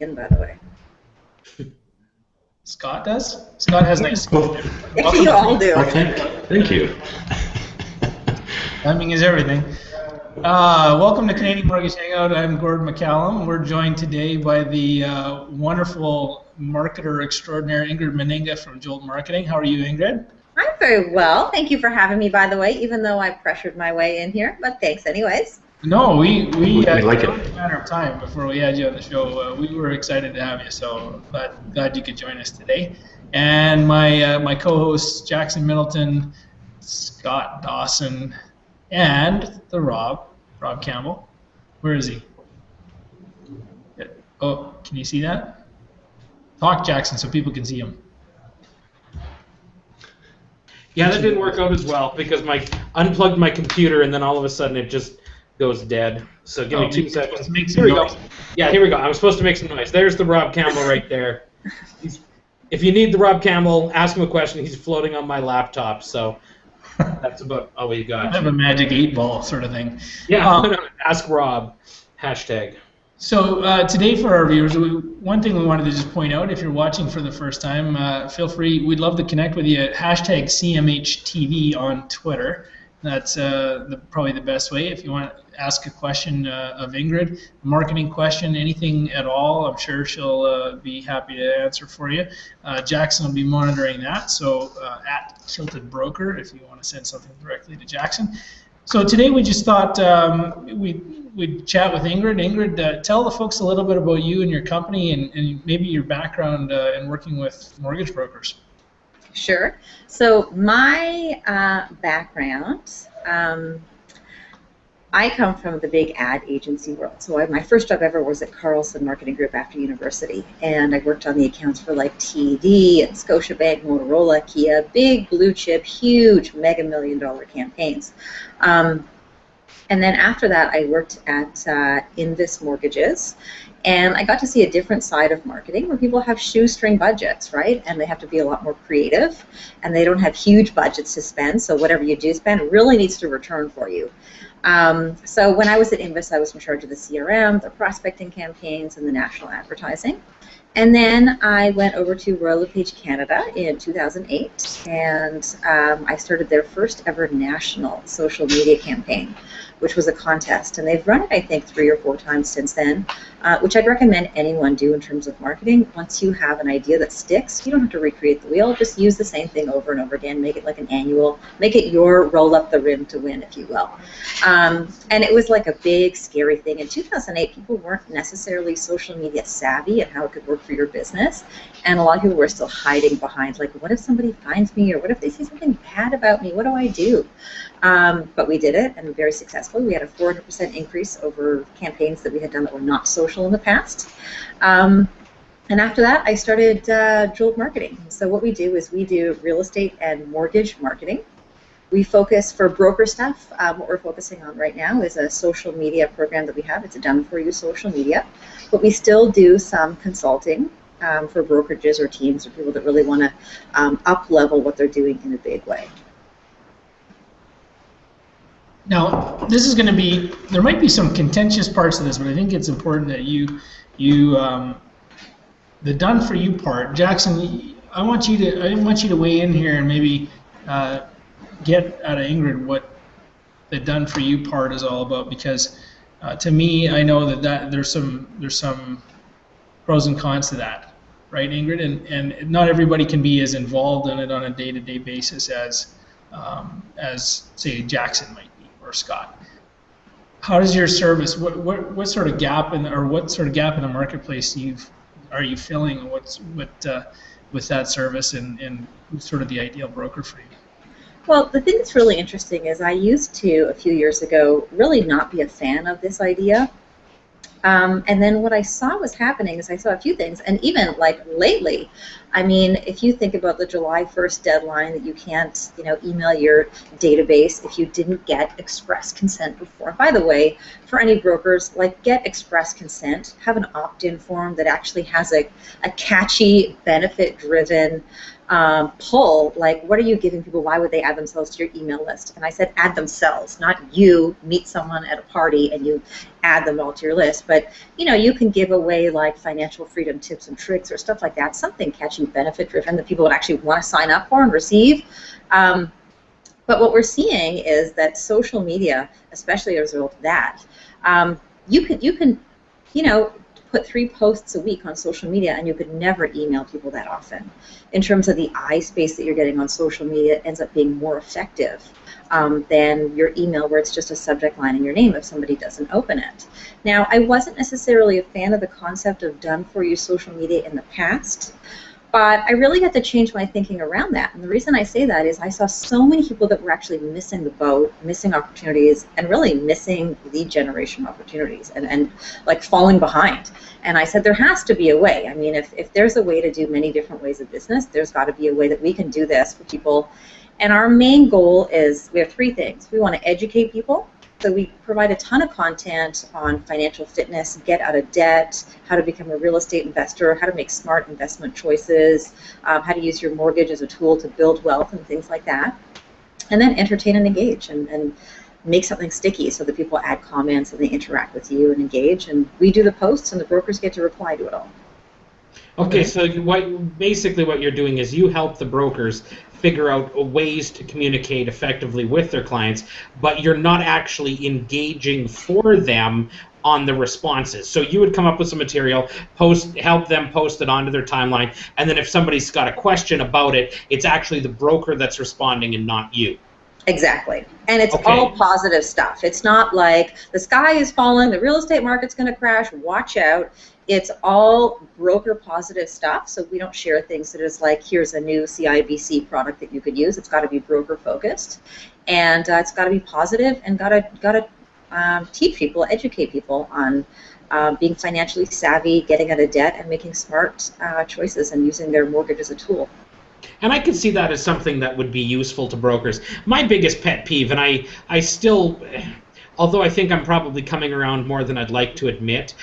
By the way. Scott does? Scott has nice skin. You all do. Thank you. Timing is everything. Welcome to Canadian Mortgage Hangout. I'm Gordon McCallum. We're joined today by the wonderful marketer extraordinaire Ingrid Menninga from Jolt Marketing. How are you, Ingrid? I'm very well. Thank you for having me, by the way, even though I pressured my way in here. But thanks anyways. No, we like it. It was a matter of time before we had you on the show. We were excited to have you, so glad you could join us today. And my co-hosts Jackson Middleton, Scott Dawson, and the Rob Campbell. Where is he? Oh, can you see that? Talk, Jackson, so people can see him. Yeah, that didn't work out as well because I unplugged my computer and then all of a sudden it just goes dead. So give me 2 seconds. Here we go. Yeah, here we go. I'm supposed to make some noise. There's the Rob Campbell right there. If you need the Rob Campbell, ask him a question. He's floating on my laptop, so that's about all we got. I have a magic 8-ball sort of thing. Yeah, ask Rob. #. So today for our viewers, one thing we wanted to just point out, if you're watching for the first time, feel free. We'd love to connect with you at #CMHTV on Twitter. That's probably the best way. If you want to ask a question of Ingrid, a marketing question, anything at all, I'm sure she'll be happy to answer for you. Jackson will be monitoring that, so at Kilted Broker if you want to send something directly to Jackson. So today we just thought we'd chat with Ingrid. Ingrid, tell the folks a little bit about you and your company and maybe your background in working with mortgage brokers. Sure. So my background, I come from the big ad agency world. So my first job ever was at Carlson Marketing Group after university, and I worked on the accounts for like TD and Scotiabank, Motorola, Kia, big blue chip, huge mega $1 million campaigns. And then after that, I worked at Invis Mortgages, and I got to see a different side of marketing where people have shoestring budgets, right? And they have to be a lot more creative, and they don't have huge budgets to spend, so whatever you do spend really needs to return for you. So when I was at Invis, I was in charge of the CRM, the prospecting campaigns, and the national advertising. And then I went over to Royal LePage Canada in 2008, and I started their first ever national social media campaign, which was a contest. And they've run it, I think, 3 or 4 times since then, which I'd recommend anyone do in terms of marketing. Once you have an idea that sticks, you don't have to recreate the wheel. Just use the same thing over and over again. Make it like an annual. Make it your roll up the rim to win, if you will. And it was like a big, scary thing. In 2008, people weren't necessarily social media savvy and how it could work for your business. And a lot of people were still hiding behind, like, what if somebody finds me, or what if they say something bad about me? What do I do? But we did it, and very successfully. We had a 400% increase over campaigns that we had done that were not social in the past. And after that, I started Jolt Marketing. So what we do is we do real estate and mortgage marketing. We focus for broker stuff. What we're focusing on right now is a social media program that we have. It's a done-for-you social media. But we still do some consulting for brokerages or teams or people that really want to up-level what they're doing in a big way. Now, this is going to be, there might be some contentious parts of this, but I think it's important that the done for you part, Jackson, I want you to weigh in here and maybe get out of Ingrid what the done for you part is all about, because to me, I know that there's some pros and cons to that, right, Ingrid? And not everybody can be as involved in it on a day-to-day basis as say Jackson might. Or Scott, how does your service? What sort of gap in the marketplace are you filling? With that service and who's sort of the ideal broker for you? Well, the thing that's really interesting is I used to a few years ago really not be a fan of this idea. And then what I saw was happening is I saw a few things, and even like lately, I mean, if you think about the July 1st deadline that you can't, email your database if you didn't get express consent before. By the way, for any brokers, like, get express consent, have an opt-in form that actually has a catchy, benefit-driven poll, like, what are you giving people? Why would they add themselves to your email list? And I said add themselves, not you meet someone at a party and you add them all to your list. But, you know, you can give away like financial freedom tips and tricks or stuff like that, something catchy, benefit driven that people would actually want to sign up for and receive. But what we're seeing is that social media, especially as a result of that, you can, you know, put 3 posts a week on social media and you could never email people that often. In terms of the eye space that you're getting on social media, it ends up being more effective than your email where it's just a subject line and your name if somebody doesn't open it. Now, I wasn't necessarily a fan of the concept of done-for-you social media in the past, but I really had to change my thinking around that. And the reason I say that is I saw so many people that were actually missing the boat, missing opportunities, and really missing lead generation opportunities and like falling behind. And I said there has to be a way. I mean, if there's a way to do many different ways of business, there's got to be a way that we can do this for people. And our main goal is, we have 3 things. We want to educate people. So we provide a ton of content on financial fitness, get out of debt, how to become a real estate investor, how to make smart investment choices, how to use your mortgage as a tool to build wealth and things like that. And then entertain and engage and make something sticky so that people add comments and they interact with you and engage. And we do the posts and the brokers get to reply to it all. Okay, so basically what you're doing is you help the brokers figure out ways to communicate effectively with their clients, but you're not actually engaging for them on the responses. So you would come up with some material, help them post it onto their timeline, and then if somebody's got a question about it, it's actually the broker that's responding and not you. Exactly. And it's Okay. all positive stuff. It's not like the sky is falling, the real estate market's going to crash, watch out. It's all broker positive stuff. So we don't share things that is like, here's a new CIBC product that you could use. It's got to be broker focused, and it's got to be positive, and got to teach people, educate people on being financially savvy, getting out of debt, and making smart choices and using their mortgage as a tool. And I could see that as something that would be useful to brokers. My biggest pet peeve, and I still, although I think I'm probably coming around more than I'd like to admit,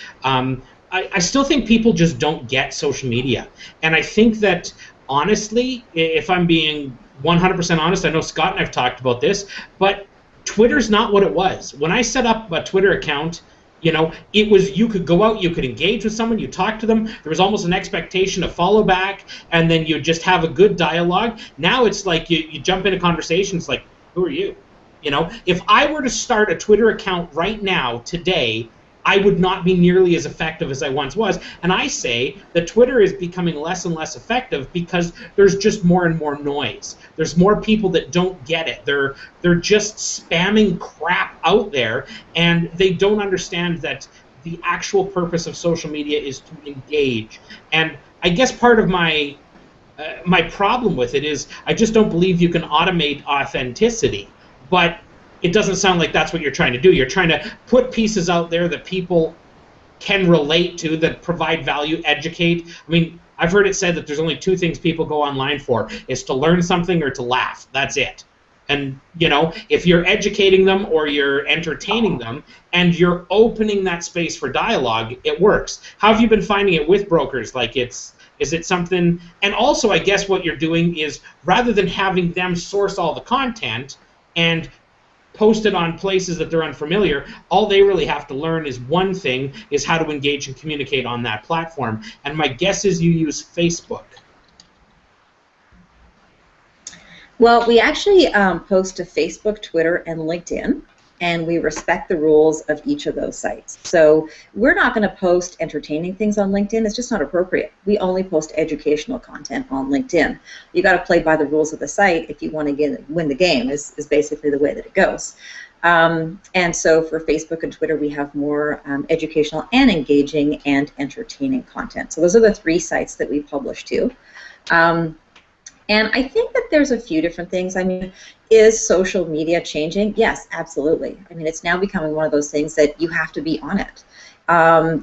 I still think people just don't get social media. And I think that, honestly, if I'm being 100% honest, I know Scott and I've talked about this, but Twitter's not what it was. When I set up a Twitter account, you know, it was, you could go out, you could engage with someone, you talk to them, there was almost an expectation to follow back, and then you just have a good dialogue. Now it's like you jump into conversations like, who are you? You know, if I were to start a Twitter account right now, today, I would not be nearly as effective as I once was. And I say that Twitter is becoming less and less effective because there's just more and more noise. There's more people that don't get it. They're just spamming crap out there, and they don't understand that the actual purpose of social media is to engage. And I guess part of my problem with it is I just don't believe you can automate authenticity. But it doesn't sound like that's what you're trying to do. You're trying to put pieces out there that people can relate to, that provide value, educate. I mean, I've heard it said that there's only 2 things people go online for, is to learn something or to laugh. That's it. And, you know, if you're educating them or you're entertaining them and you're opening that space for dialogue, it works. How have you been finding it with brokers? Like, is it something, and also I guess what you're doing is, rather than having them source all the content and post it on places that they're unfamiliar, all they really have to learn is one thing, is how to engage and communicate on that platform. And my guess is you use Facebook. Well, we actually post to Facebook, Twitter, and LinkedIn, and we respect the rules of each of those sites. So we're not going to post entertaining things on LinkedIn. It's just not appropriate. We only post educational content on LinkedIn. You got to play by the rules of the site if you want to win the game, is basically the way that it goes. And so for Facebook and Twitter, we have more educational and engaging and entertaining content. So those are the 3 sites that we publish to. And I think that there's a few different things. I mean, is social media changing? Yes, absolutely. I mean, it's now becoming one of those things that you have to be on it.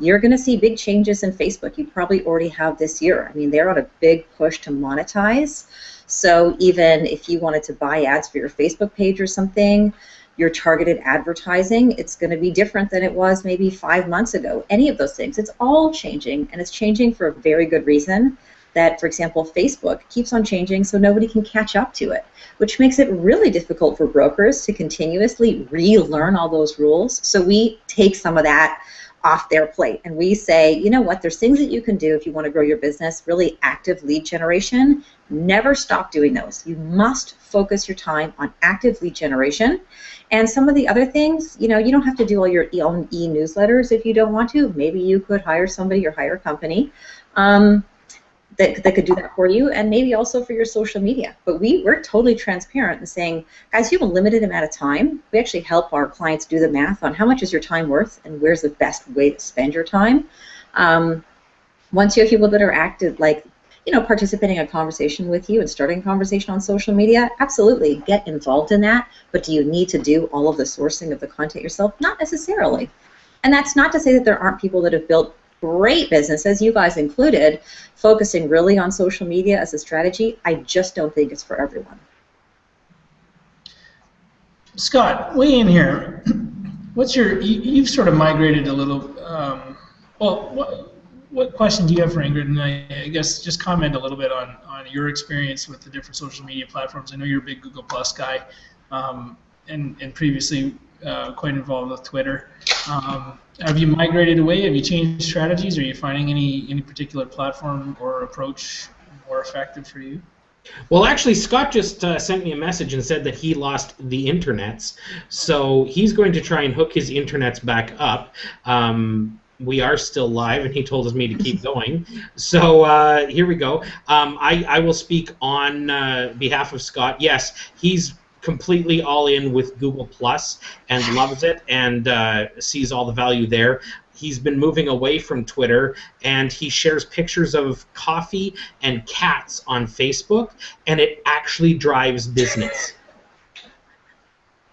You're going to see big changes in Facebook. You probably already have this year. I mean, they're on a big push to monetize. So even if you wanted to buy ads for your Facebook page or something, your targeted advertising, it's going to be different than it was maybe 5 months ago. Any of those things. It's all changing, and it's changing for a very good reason, that, for example, Facebook keeps on changing so nobody can catch up to it, which makes it really difficult for brokers to continuously relearn all those rules. So we take some of that off their plate and we say, you know what, there's things that you can do if you want to grow your business, really active lead generation. Never stop doing those. You must focus your time on active lead generation. And some of the other things, you know, you don't have to do all your own e-newsletters if you don't want to. Maybe you could hire somebody or hire a company that could do that for you, and maybe also for your social media. But we're totally transparent in saying, guys, you have a limited amount of time. We actually help our clients do the math on how much is your time worth and where's the best way to spend your time. Once you have people that are active, like, you know, participating in a conversation with you and starting a conversation on social media, absolutely, get involved in that. But do you need to do all of the sourcing of the content yourself? Not necessarily. And that's not to say that there aren't people that have built great businesses, you guys included, focusing really on social media as a strategy. I just don't think it's for everyone. Scott, weigh in here. What's your, you've sort of migrated a little, what question do you have for Ingrid? And I guess just comment a little bit on your experience with the different social media platforms. I know you're a big Google Plus guy, and previously quite involved with Twitter. Have you migrated away? Have you changed strategies? Are you finding any particular platform or approach more effective for you? Well, actually, Scott just sent me a message and said that he lost the internets. So he's going to try and hook his internets back up. We are still live, and he told me to keep going. So here we go. I will speak on behalf of Scott. Yes, he's completely all in with Google Plus and loves it and sees all the value there. He's been moving away from Twitter, and he shares pictures of coffee and cats on Facebook, and it actually drives business.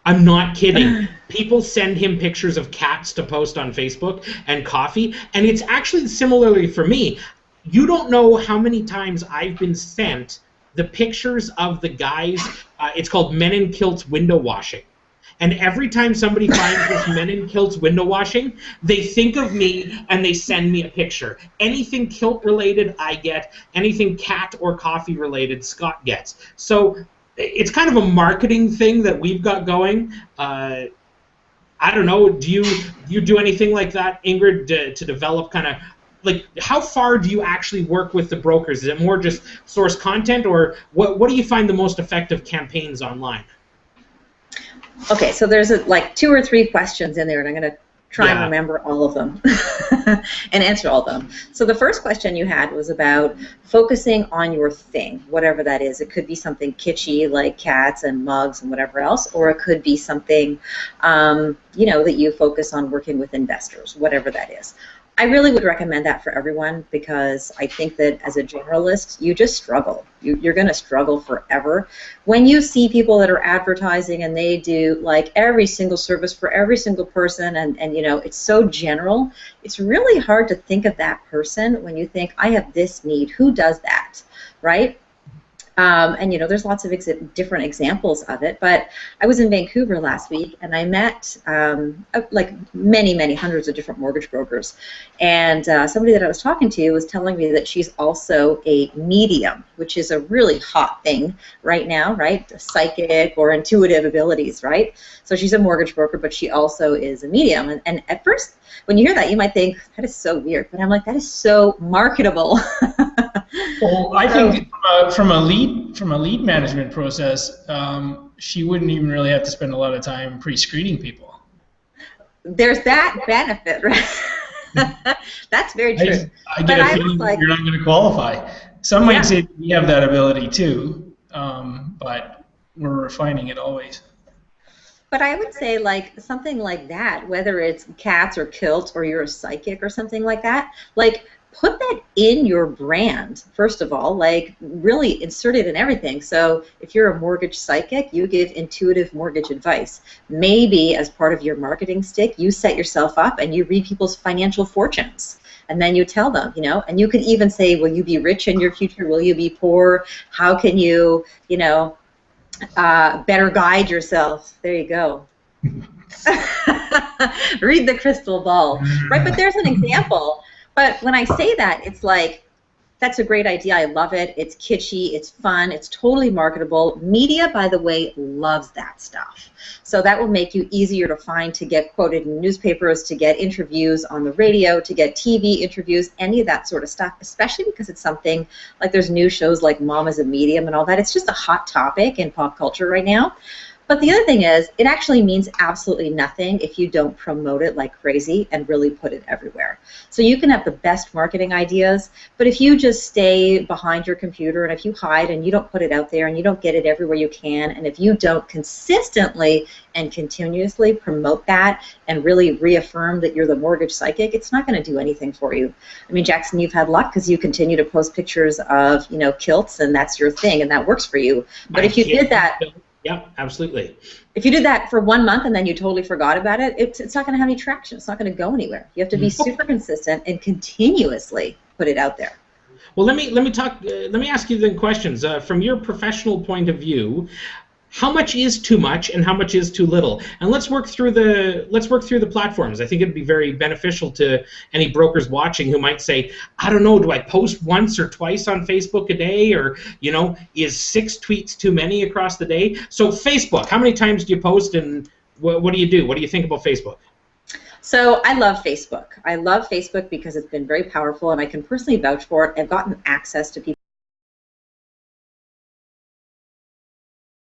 I'm not kidding. People send him pictures of cats to post on Facebook and coffee, and it's actually similarly for me. You don't know how many times I've been sent the pictures of the guys, it's called Men in Kilts window washing. And every time somebody finds this Men in Kilts window washing, they think of me and they send me a picture. Anything kilt related, I get. Anything cat or coffee related, Scott gets. So it's kind of a marketing thing that we've got going. I don't know, do you do anything like that, Ingrid, to develop kind of, like, how far do you actually work with the brokers? Is it more just source content, or what do you find the most effective campaigns online? Okay, so there's like 2 or 3 questions in there, and I'm going to try and remember all of them and answer all of them. So the first question you had was about focusing on your thing, whatever that is. It could be something kitschy like cats and mugs and whatever else, or it could be something, you know, that you focus on working with investors, whatever that is. I really would recommend that for everyone, because I think that as a generalist, you just struggle. You're going to struggle forever. When you see people that are advertising and they do like every single service for every single person, and you know, it's so general, it's really hard to think of that person when you think, I have this need, who does that, right? And you know, there's lots of different examples of it, but I was in Vancouver last week and I met like many hundreds of different mortgage brokers, and somebody that I was talking to was telling me that she's also a medium, which is a really hot thing right now, right? Psychic or intuitive abilities, right? So she's a mortgage broker, but she also is a medium, and at first when you hear that you might think, that is so weird, but I'm like, that is so marketable. Well, I think from a lead management process, she wouldn't even really have to spend a lot of time pre-screening people. There's that benefit, right? That's very true. I get a feeling like, you're not going to qualify. Some might say we have that ability too, but we're refining it always. But I would say like something like that, whether it's cats or kilts or you're a psychic or something like that, like put that in your brand, first of all, like really insert it in everything. So if you're a mortgage psychic, you give intuitive mortgage advice. Maybe as part of your marketing stick, you set yourself up and you read people's financial fortunes. And then you tell them, you know, and you could even say, will you be rich in your future? Will you be poor? How can you, you know, better guide yourself? There you go. Read the crystal ball, right? But there's an example. But when I say that, it's like, That's a great idea. I love it. It's kitschy, it's fun, it's totally marketable. Media, by the way, loves that stuff. So that will make you easier to find, to get quoted in newspapers, to get interviews on the radio, to get TV interviews, any of that sort of stuff, especially because it's something like there's new shows like Mom is a Medium and all that. It's just a hot topic in pop culture right now. But the other thing is, it actually means absolutely nothing if you don't promote it like crazy and really put it everywhere. So you can have the best marketing ideas, but if you just stay behind your computer and if you hide and you don't put it out there and you don't get it everywhere you can, and if you don't consistently and continuously promote that and really reaffirm that you're the mortgage psychic, it's not going to do anything for you. I mean, Jackson, you've had luck because you continue to post pictures of, you know, kilts, and that's your thing and that works for you. But if you did that... Yep, absolutely. If you did that for 1 month and then you totally forgot about it, it's not going to have any traction. It's not going to go anywhere. You have to be super consistent and continuously put it out there. Well, let me ask you then questions from your professional point of view. How much is too much and how much is too little? And let's work through the platforms. I think it'd be very beneficial to any brokers watching who might say, I don't know, do I post once or twice on Facebook a day, or, you know, is 6 tweets too many across the day? So Facebook, how many times do you post, and what do you do? What do you think about Facebook? So I love Facebook. I love Facebook because it's been very powerful and I can personally vouch for it. I've gotten access to people